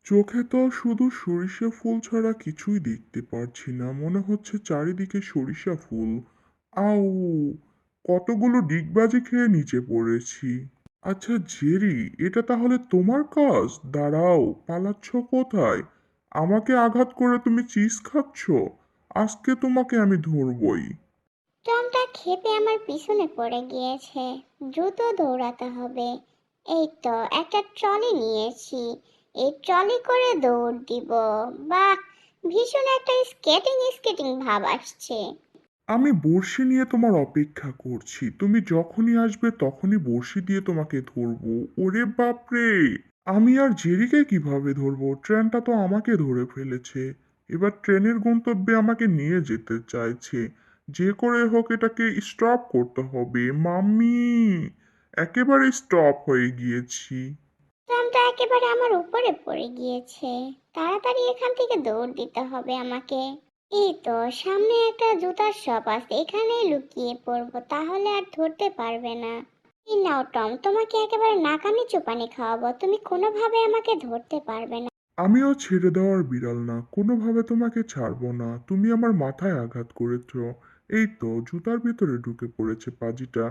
চোখে তো শুধু সরিষা ফুল ছাড়া কিছুই দেখতে পারছি না, মনে হচ্ছে চারিদিকে সরিষা ফুল। আউ! কতগুলো ডিগবাজি খেয়ে নিচে পড়েছি। আচ্ছা জেরি, এটা তাহলে তোমার কাজ? দাঁড়াও, পালাচ্ছ কোথায়? আমাকে আঘাত করে তুমি চিজ খাচ্ছ? আজকে তোমাকে আমি ধরবই। টমটা ক্ষেপে আমার পিছনে পড়ে গিয়েছে। দ্রুত দৌড়াতে হবে। এই তো একটা ট্রলি নিয়েছি। এই ট্রলি করে দৌড় দিব। বাহ, ভীষণ একটা স্কেটিং স্কেটিং ভাব আসছে। আমি বড়শি নিয়ে তোমার অপেক্ষা করছি। তুমি যখনই আসবে তখনই বড়শি দিয়ে তোমাকে ধরবো। ওরে বাপরে! আমি আর জেরিকে কিভাবে ধরবো? ট্রেনটা তো আমাকে ধরে ফেলেছে। এবার ট্রেনের গন্তব্যে আমাকে নিয়ে যেতে চাইছে। যে করে হোক এটাকে স্টপ করতে হবে। মাম্মি! একেবারে স্টপ হয়ে গিয়েছি। ট্রামটা একেবারে আমার উপরে পড়ে গিয়েছে। তাড়াতাড়ি এখান থেকে দৌড় দিতে হবে আমাকে। এই তো সামনে একটা জুতার শপ আছে, এখানেই লুকিয়ে পড়বো, তাহলে আর ধরতে পারবে না। এই নাও টম, তোমাকে একেবারে নাকানি চুপানি খাওয়াবো, তুমি কোনোভাবে আমাকে ধরতে পারবে না। আমিও ছেড়ে দেওয়ার বিড়াল না, কোনোভাবে তোমাকে ছাড়বো না। তুমি আমার মাথায় আঘাত করেছ। এই তো জুতার ভিতরে ঢুকে পড়েছে পাজিটা।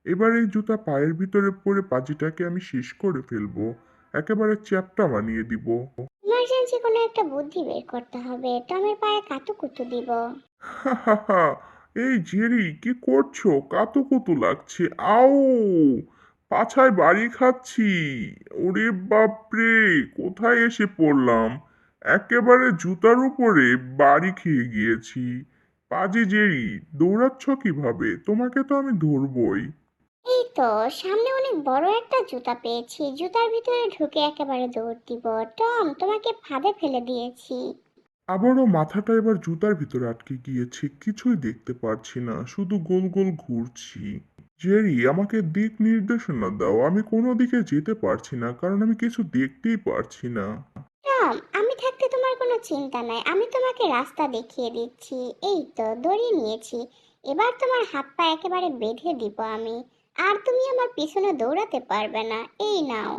এবার এই জুতা পায়ের ভিতরে পড়ে পাজিটাকে আমি শেষ করে ফেলবো। একেবারে চ্যাপ্টা বানিয়ে দিব। ইমার্জেন্সি কোনো একটা বুদ্ধি বের করতে হবে, টমের পায়ে কাতুকুতু দিব। হা হা হা! এই জেরি, কি করছো? কাতুকুতু লাগছে। আউ! পাছায় বাড়ি খাচ্ছি। ওরে বাপরে! কোথায় এসে পড়লাম? একেবারে জুতার উপরে বাড়ি খেয়ে গিয়েছি। পাজি জেরি, দৌড়াচ্ছ কিভাবে? তোমাকে তো আমি ধরবই। এই তো সামনে অনেক বড় একটা জুতা পেয়েছি, জুতার ভিতরে ঢুকে একেবারে দৌড় দিব। টম, তোমাকে ফাঁদে ফেলে দিয়েছি। আবারও মাথাটা এবার জুতার ভিতরে আটকে গিয়েছে, কিছুই দেখতে পারছি না, শুধু গোল গোল ঘুরছি। জেরি, আমাকে দিক নির্দেশনা দাও, আমি কোনো দিকে যেতে পারছি না কারণ আমি কিছু দেখতেই পারছি না। টম, আমি থাকতে তোমার কোনো চিন্তা নাই, আমি তোমাকে রাস্তা দেখিয়ে দিচ্ছি। এই তো দড়ি নিয়েছি, এবার তোমার হাত পা একেবারে বেঁধে দিব আমি। আর তুমি আমার পিছনে দৌড়াতে পারবে না। এই নাও।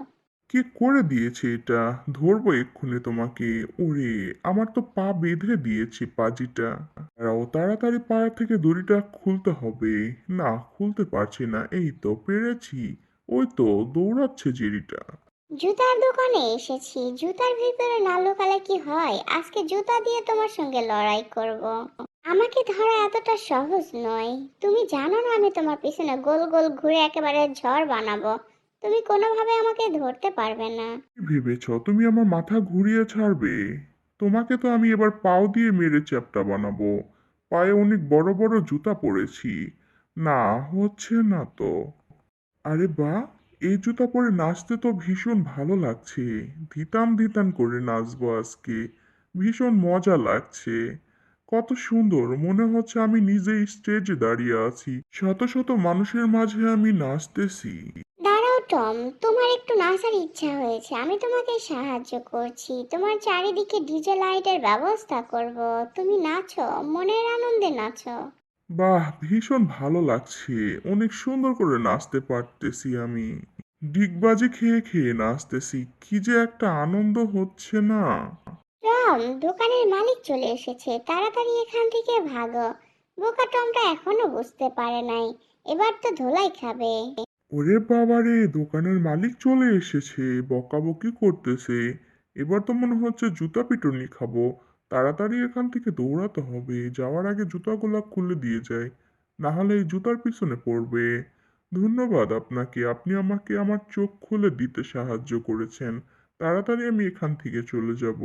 কি করে দিয়েছে এটা? ধরবো এক্ষুনি তোমাকে। ওরে, আমার তো পা বেঁধে দিয়েছে পাজিটা। দাঁড়াও, তাড়াতাড়ি পা থেকে দড়িটা খুলতে হবে। না, খুলতে পারছি না। এই তো পেরেছি। ওই তো দৌড়াচ্ছে জেরিটা। জুতার দোকানে এসেছি, জুতার ভিতরে না লুকালে কি হয়? আজকে জুতা দিয়ে তোমার সঙ্গে লড়াই করব। আমাকে ধরা এতটা সহজ নয়। তুমি জানো না আমি তোমার পিছনে গোল গোল ঘুরে একেবারে ঝড় বানাবো। তুমি কোনোভাবে আমাকে ধরতে পারবে না। কি ভেবেছ তুমি আমার মাথা ঘুরিয়ে ছাড়বে? তোমাকে তো আমি এবার পাও দিয়ে মেরে চ্যাপ্টা বানাবো। পায়ে অনেক বড় বড় জুতা পরেছি। না, হচ্ছে না তো। আরে বাহ! এই জুতা পরে নাচতে তো ভীষণ ভালো লাগছে। ধিতাম ধিতাম করে নাচবো আজকে। ভীষণ মজা লাগছে। কত সুন্দর মনে হচ্ছে আমি নিজেই স্টেজে দাঁড়িয়ে আছি। শত শত মানুষের মাঝে আমি নাচতেছি। দাঁড়াও টম, তোমার একটু নাচার ইচ্ছা হয়েছে, আমি তোমাকে সাহায্য করছি। তোমার চারিদিকে ডিজে লাইটের ব্যবস্থা করব। তুমি নাচো, মনের আনন্দে নাচো। বাহ! ভীষণ ভালো লাগছে। অনেক সুন্দর করে নাচতে পারতেছি আমি। ডিগবাজি খেয়ে খেয়ে নাচতেছি। কি যে একটা আনন্দ হচ্ছে না! টম, দোকানের মালিক চলে এসেছে, তাড়াতাড়ি এখান থেকে ভাগো। বোকা টমটা এখনো বুঝতে পারে নাই, এবার তো ধোলাই খাবে। ওরে বাবারে! দোকানের মালিক চলে এসেছে। বকাবকি করতেছে। এবার তো মনে হচ্ছে জুতা পিটুনি খাবো। তাড়াতাড়ি এখান থেকে দৌড়াতে হবে। যাওয়ার আগে জুতাগুলা খুলে দিয়ে যায়। না হলে এই জুতার পিছনে পড়বে। ধন্যবাদ আপনাকে। আপনি আমাকে আমার চোখ খুলে দিতে সাহায্য করেছেন। তাড়াতাড়ি আমি এখান থেকে চলে যাব।